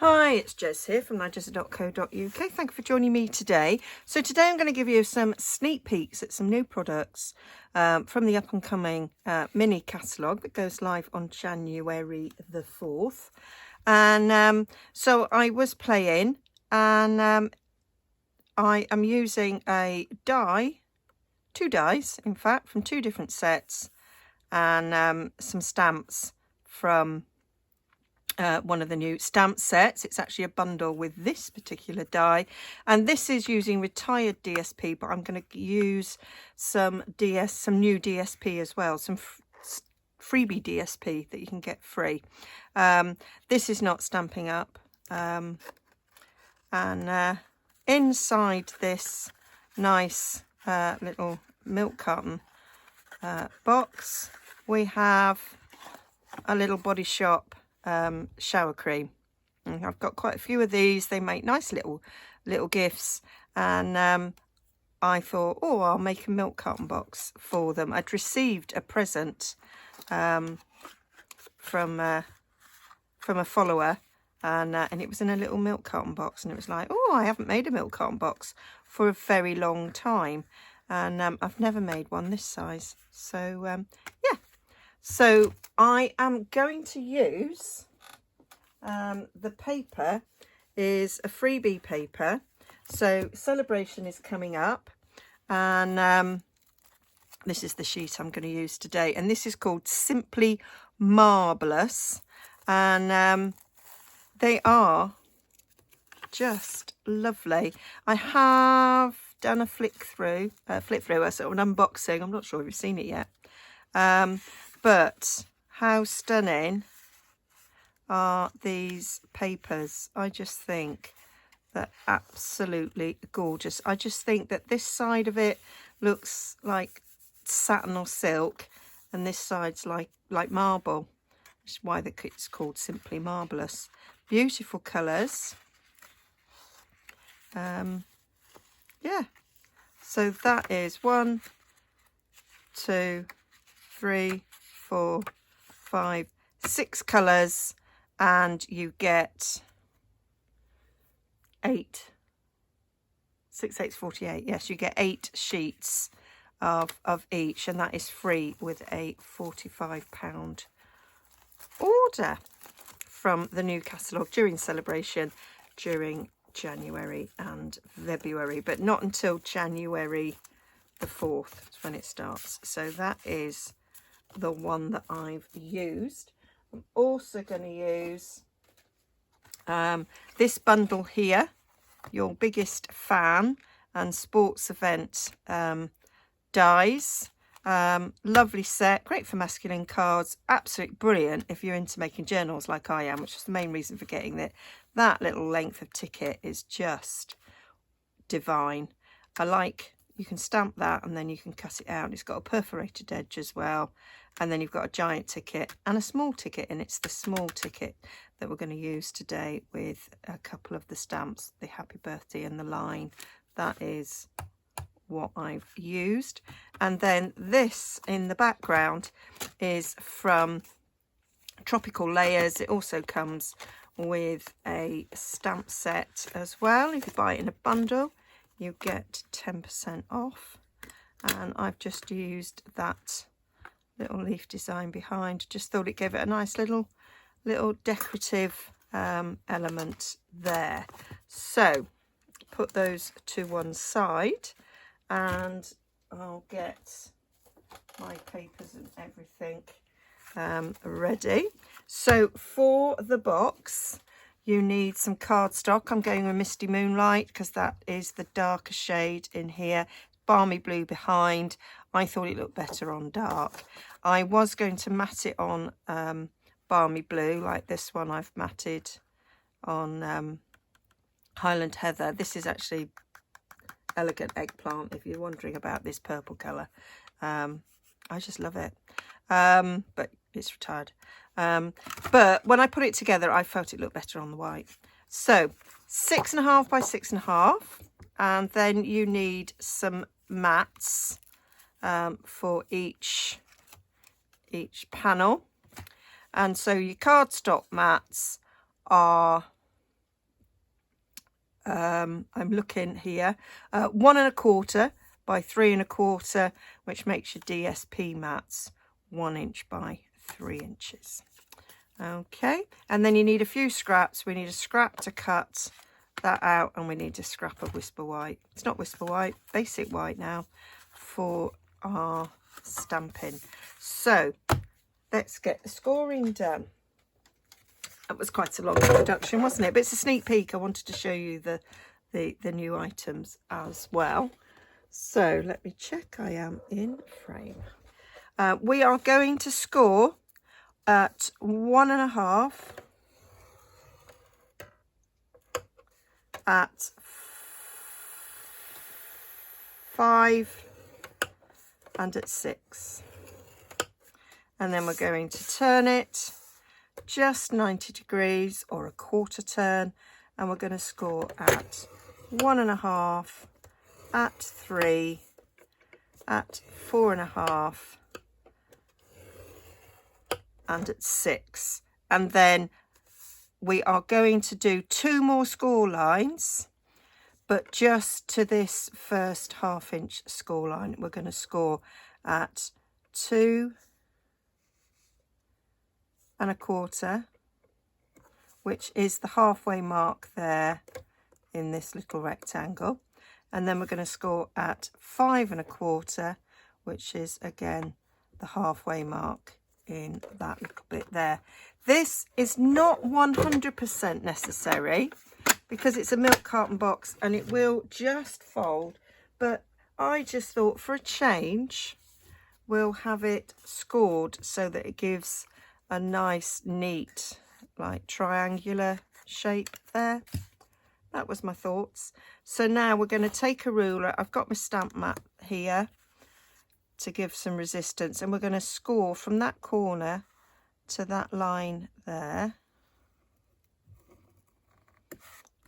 Hi, it's Jez here from Nigezza.co.uk. Thank you for joining me today. So today I'm going to give you some sneak peeks at some new products from the up-and-coming mini catalogue that goes live on January the 4th. And so I was playing, and I am using a die, two dies in fact, from two different sets, and some stamps from one of the new stamp sets. It's actually a bundle with this particular die, and this is using retired DSP, but I'm going to use some new DSP as well, some freebie DSP that you can get free. This is not Stampin' Up, and inside this nice little milk carton box we have a little Body Shop shower cream. And I've got quite a few of these. They make nice little gifts, and I thought, oh, I'll make a milk carton box for them. I'd received a present from a follower, and it was in a little milk carton box, and it was like, oh, I haven't made a milk carton box for a very long time, and I've never made one this size. So yeah. So I am going to use, the paper is a freebie paper. So Celebration is coming up, and this is the sheet I'm going to use today. And this is called Simply Marvellous. And they are just lovely. I have done a flip through, a sort of an unboxing. I'm not sure if you've seen it yet. But how stunning are these papers? I just think they're absolutely gorgeous. I just think that this side of it looks like satin or silk, and this side's like marble, which is why it's called Simply Marvellous. Beautiful colours. Yeah. So that is 1, 2, 3, 4, 5, 6 colours, and you get 8. 6, 8's 48. Yes, you get 8 sheets of each, and that is free with a £45 order from the new catalogue during Celebration, during January and February, but not until January the 4th is when it starts. So that is the one that I've used. I'm also going to use this bundle here, Your Biggest Fan and Sports Event dies. Lovely set, great for masculine cards, absolutely brilliant if you're into making journals like I am, which is the main reason for getting it. That little length of ticket is just divine. You can stamp that and then you can cut it out. It's got a perforated edge as well. And then you've got a giant ticket and a small ticket, and it's the small ticket that we're going to use today with a couple of the stamps, the happy birthday and the line. That is what I've used. And then this in the background is from Tropical Layers. It also comes with a stamp set as well. If you buy it in a bundle, you get 10% off, and I've just used that little leaf design behind. Just thought it gave it a nice little decorative element there. So put those to one side, and I'll get my papers and everything ready. So for the box, you need some cardstock. I'm going with Misty Moonlight because that is the darker shade in here. Balmy blue behind. I thought it looked better on dark. I was going to matte it on Balmy blue, like this one I've matted on Highland Heather. This is actually Elegant Eggplant, if you're wondering about this purple colour. I just love it. But it's retired. But when I put it together, I felt it looked better on the white. So 6.5 by 6.5, and then you need some mats for each panel. And so your cardstock mats are I'm looking here, 1 1/4 by 3 1/4, which makes your DSP mats 1 inch by 3 inches. Okay, and then you need a few scraps. We need a scrap to cut that out, and we need a scrap of Whisper White. It's not Whisper White, Basic White now, for our stamping. So let's get the scoring done. That was quite a long introduction, wasn't it? But it's a sneak peek. I wanted to show you the new items as well. So let me check I am in frame. We are going to score at 1 1/2, at 5, and at 6. And then we're going to turn it just 90 degrees or a 1/4 turn, and we're going to score at 1 1/2, at 3, at 4 1/2, and at 6. And then we are going to do 2 more score lines, but just to this first 1/2 inch score line, we're going to score at 2 1/4, which is the halfway mark there in this little rectangle. And then we're going to score at 5 1/4, which is again the halfway mark in that little bit there. This is not 100% necessary because it's a milk carton box and it will just fold, but I just thought for a change we'll have it scored so that it gives a nice neat like triangular shape there. That was my thoughts. So now we're going to take a ruler. I've got my stamp mat here to give some resistance, and we're going to score from that corner to that line there,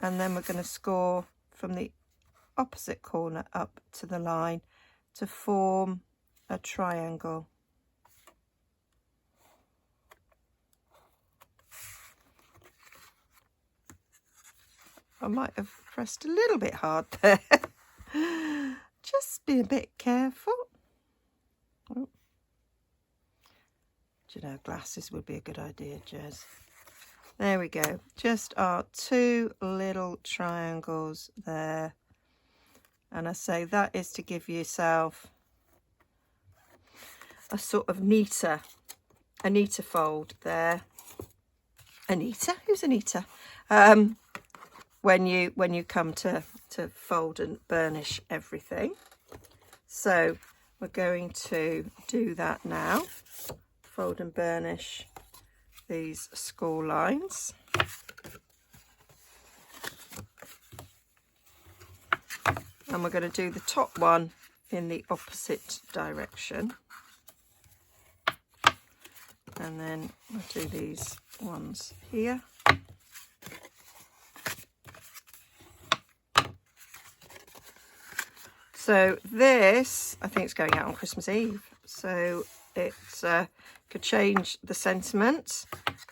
and then we're going to score from the opposite corner up to the line to form a triangle. I might have pressed a little bit hard there. Just be a bit careful. Oh. Do you know, glasses would be a good idea, Jez. There we go. Just our 2 little triangles there. And I say that is to give yourself a sort of neater fold there. Anita? Who's Anita? When you come to fold and burnish everything. So we're going to do that now. Fold and burnish these score lines. And we're going to do the top one in the opposite direction. And then we'll do these ones here. So this, I think it's going out on Christmas Eve. So it could change the sentiment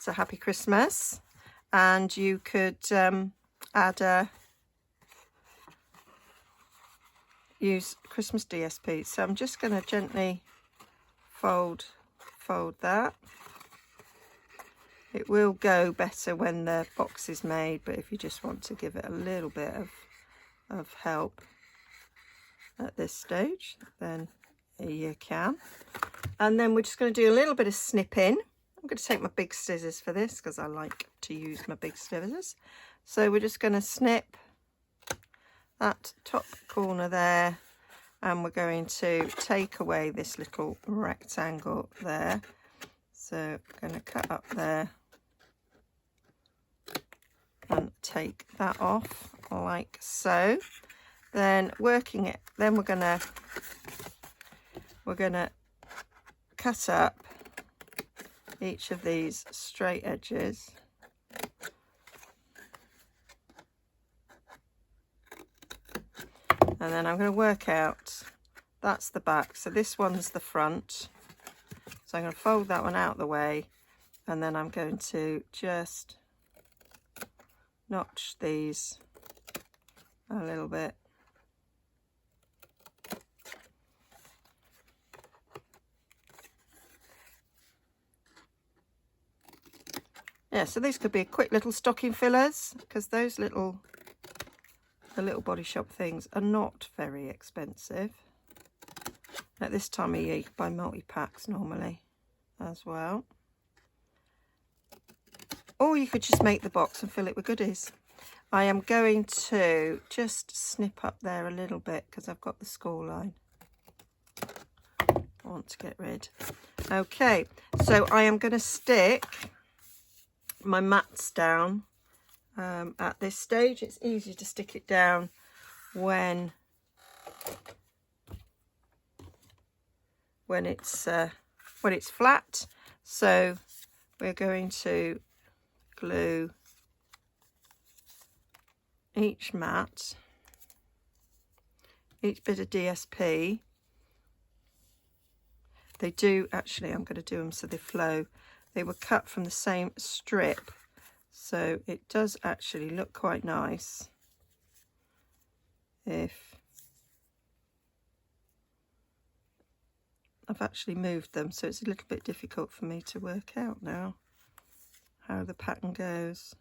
to Happy Christmas. And you could add use Christmas DSP. So I'm just going to gently fold that. It will go better when the box is made, but if you just want to give it a little bit of help at this stage, then you can. And then we're just going to do a little bit of snipping. I'm going to take my big scissors for this because I like to use my big scissors. So we're just going to snip that top corner there, and we're going to take away this little rectangle there. So I'm going to cut up there and take that off like so. Then working it, then we're gonna cut up each of these straight edges. And then I'm going to work out, that's the back, so this one's the front. So I'm going to fold that one out the way, and then I'm going to just notch these a little bit. Yeah, so these could be quick little stocking fillers, because those the little Body Shop things are not very expensive. At this time of year, you can buy multi-packs normally as well. Or you could just make the box and fill it with goodies. I am going to just snip up there a little bit because I've got the score line I want to get rid. Okay, so I am going to stick my mats down at this stage. It's easy to stick it down when it's flat. So we're going to glue each mat, each bit of DSP. They do actually, I'm going to do them so they flow. They were cut from the same strip, so it does actually look quite nice if I've actually moved them, so it's a little bit difficult for me to work out now how the pattern goes.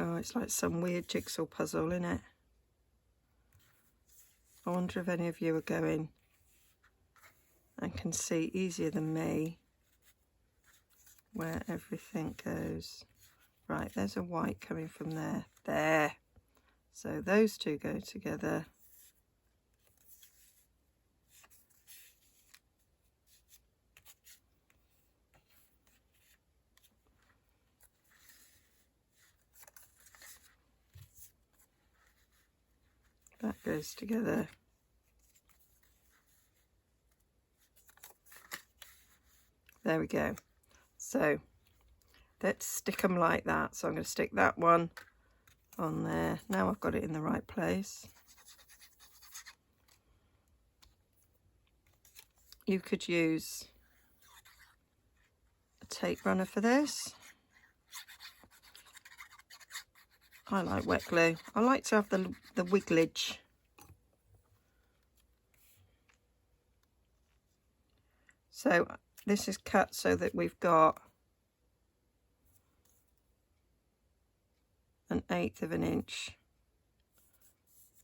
Oh, it's like some weird jigsaw puzzle, isn't it? I wonder if any of you are going and can see easier than me where everything goes. Right, there's a white coming from there. There. So those two go together. That goes together. There we go. So let's stick them like that. So I'm going to stick that one on there. Now I've got it in the right place. You could use a tape runner for this. I like wet glue. I like to have the wigglage. So this is cut so that we've got 1/8 of an inch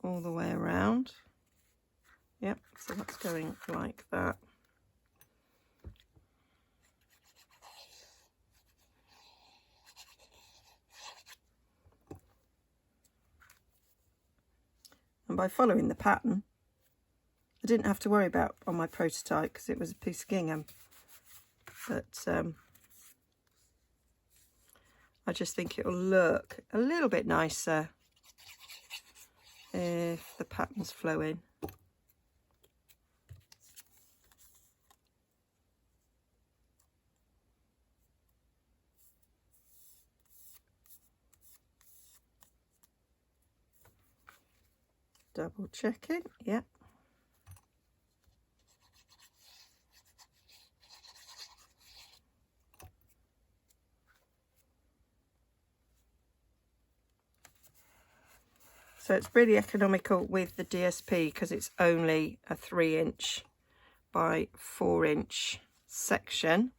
all the way around. Yep, so that's going like that. And by following the pattern, I didn't have to worry about on my prototype because it was a piece of gingham. But I just think it will look a little bit nicer if the pattern's flowing. Double checking, yeah. So it's really economical with the DSP because it's only a 3" by 4" section.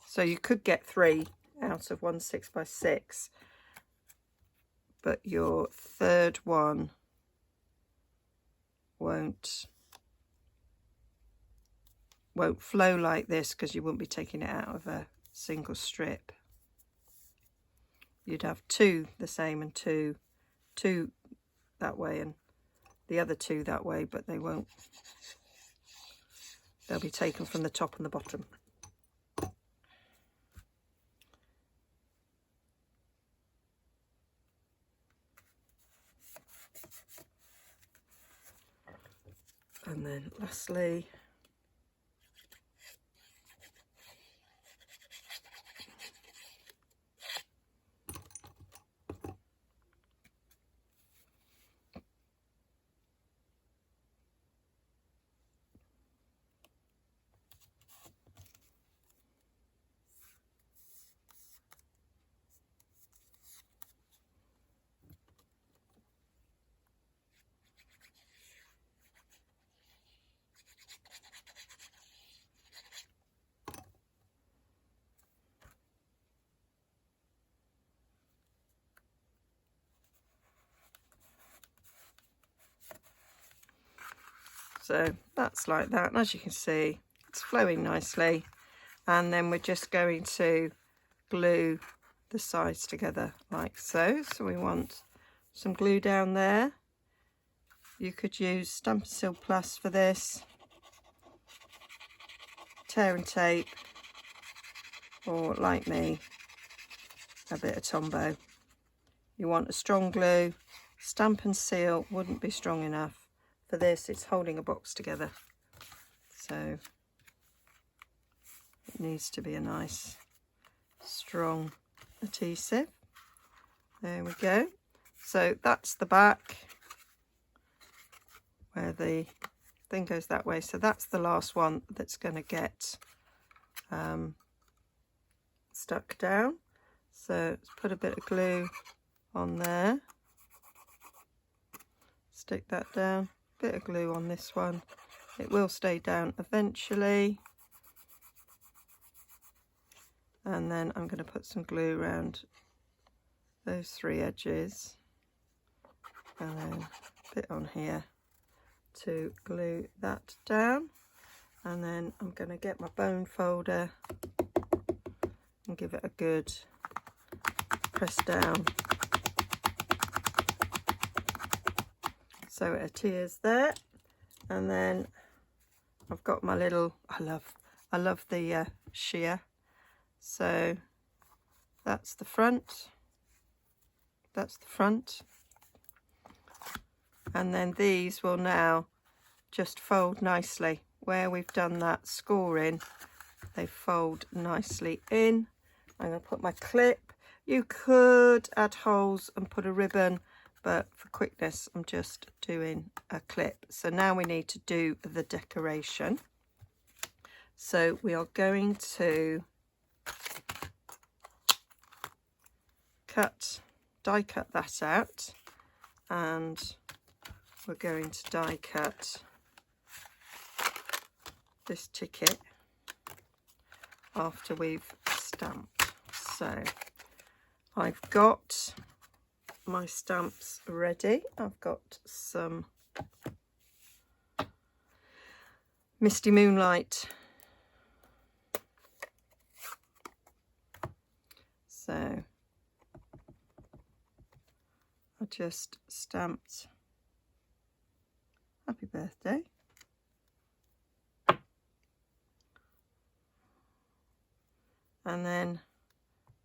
So you could get 3 out of one 6 by 6, but your third one won't flow like this because you wouldn't be taking it out of a single strip. You'd have 2 the same and two that way and the other 2 that way, but they won't. They'll be taken from the top and the bottom. And then lastly, So that's like that, and as you can see, it's flowing nicely. And then we're just going to glue the sides together like so. So we want some glue down there. You could use Stamp & Seal Plus for this, tear and tape, or like me, a bit of Tombow. You want a strong glue. Stamp and Seal wouldn't be strong enough. For this, it's holding a box together. So it needs to be a nice, strong adhesive. There we go. So that's the back, where the thing goes that way. So that's the last one that's going to get stuck down. So let's put a bit of glue on there, stick that down, bit of glue on this one. It will stay down eventually. And then I'm going to put some glue around those 3 edges, and then a bit on here to glue that down. And then I'm going to get my bone folder and give it a good press down so it adheres there. And then I've got my little, I love the shear. So that's the front, and then these will now just fold nicely. Where we've done that scoring, they fold nicely in. I'm going to put my clip. You could add holes and put a ribbon, but for quickness I'm just doing a clip. So now we need to do the decoration. So we are going to die cut that out, and we're going to die cut this ticket after we've stamped. So I've got my stamps ready. I've got some Misty Moonlight. So I just stamped happy birthday. And then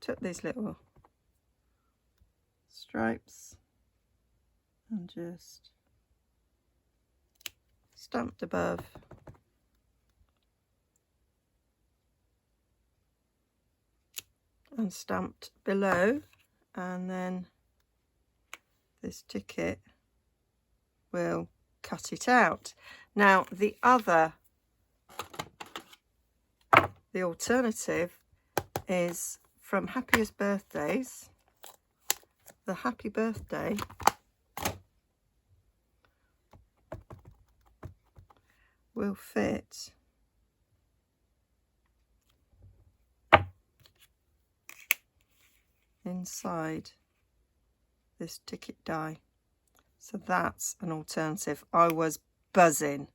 took these little stripes and just stamped above and stamped below, and then this ticket will cut it out. Now the alternative is from Happiest Birthdays. The happy birthday will fit inside this ticket die. So that's an alternative. I was buzzing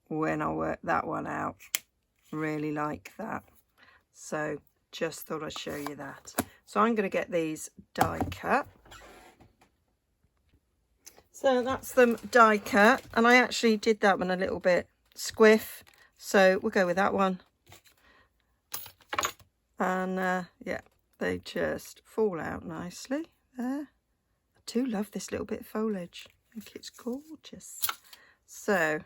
when I worked that one out. Really like that. So just thought I'd show you that. So I'm going to get these die cut. So that's them die cut, and I actually did that one a little bit squiff, so we'll go with that one. And yeah, they just fall out nicely there. I do love this little bit of foliage. I think it's gorgeous. So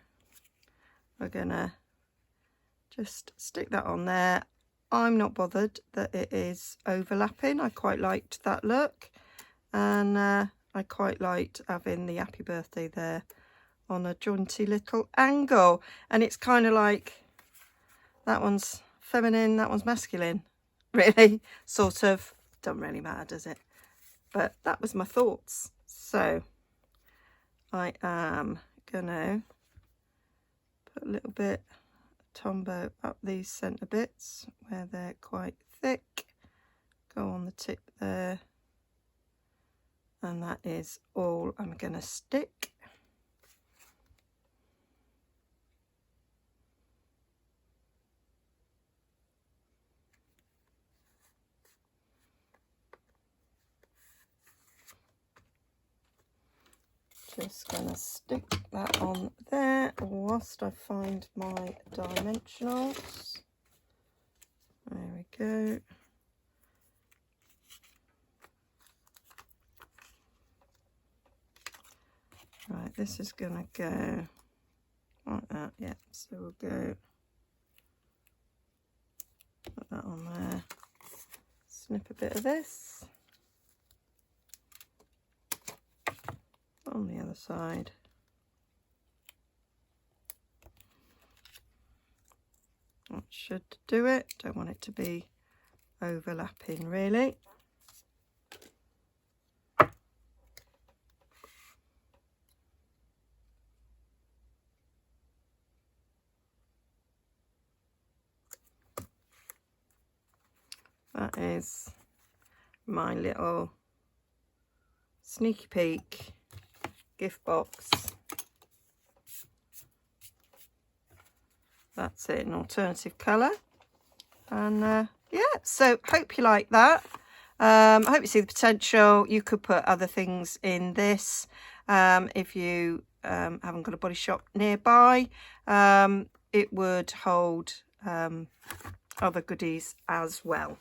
we're gonna just stick that on there. I'm not bothered that it is overlapping. I quite liked that look, and I quite liked having the happy birthday there on a jaunty little angle. And it's kind of like, that one's feminine, that one's masculine, really, sort of. Doesn't really matter, does it? But that was my thoughts. So I am gonna put a little bit of Tombow up these centre bits where they're quite thick. Go on the tip there. And that is all I'm gonna stick. Just going to stick that on there whilst I find my dimensionals. There we go. Right, this is going to go like that, yeah. So we'll go, put that on there, snip a bit of this on the other side. That should do it. Don't want it to be overlapping really. That is my little sneaky peek gift box. That's it, an alternative colour. And yeah, so hope you like that. I hope you see the potential. You could put other things in this if you haven't got a body shop nearby. It would hold other goodies as well.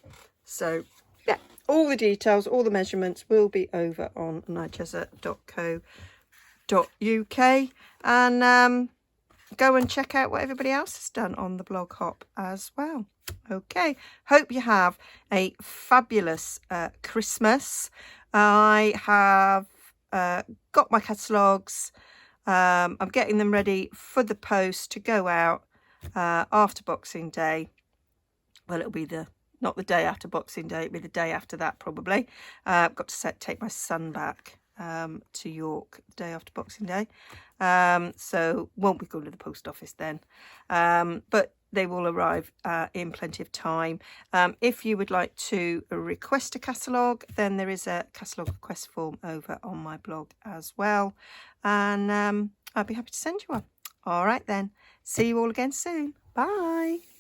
So yeah, all the details, all the measurements will be over on nigezza.co.uk, and go and check out what everybody else has done on the blog hop as well. Okay, hope you have a fabulous Christmas. I have got my catalogues. I'm getting them ready for the post to go out after Boxing Day. Well, it'll be not the day after Boxing Day, it'll be the day after that probably. I've got to take my son back to York the day after Boxing Day. So won't be going to the post office then. But they will arrive in plenty of time. If you would like to request a catalogue, then there is a catalogue request form over on my blog as well. And I'd be happy to send you one. All right then. See you all again soon. Bye.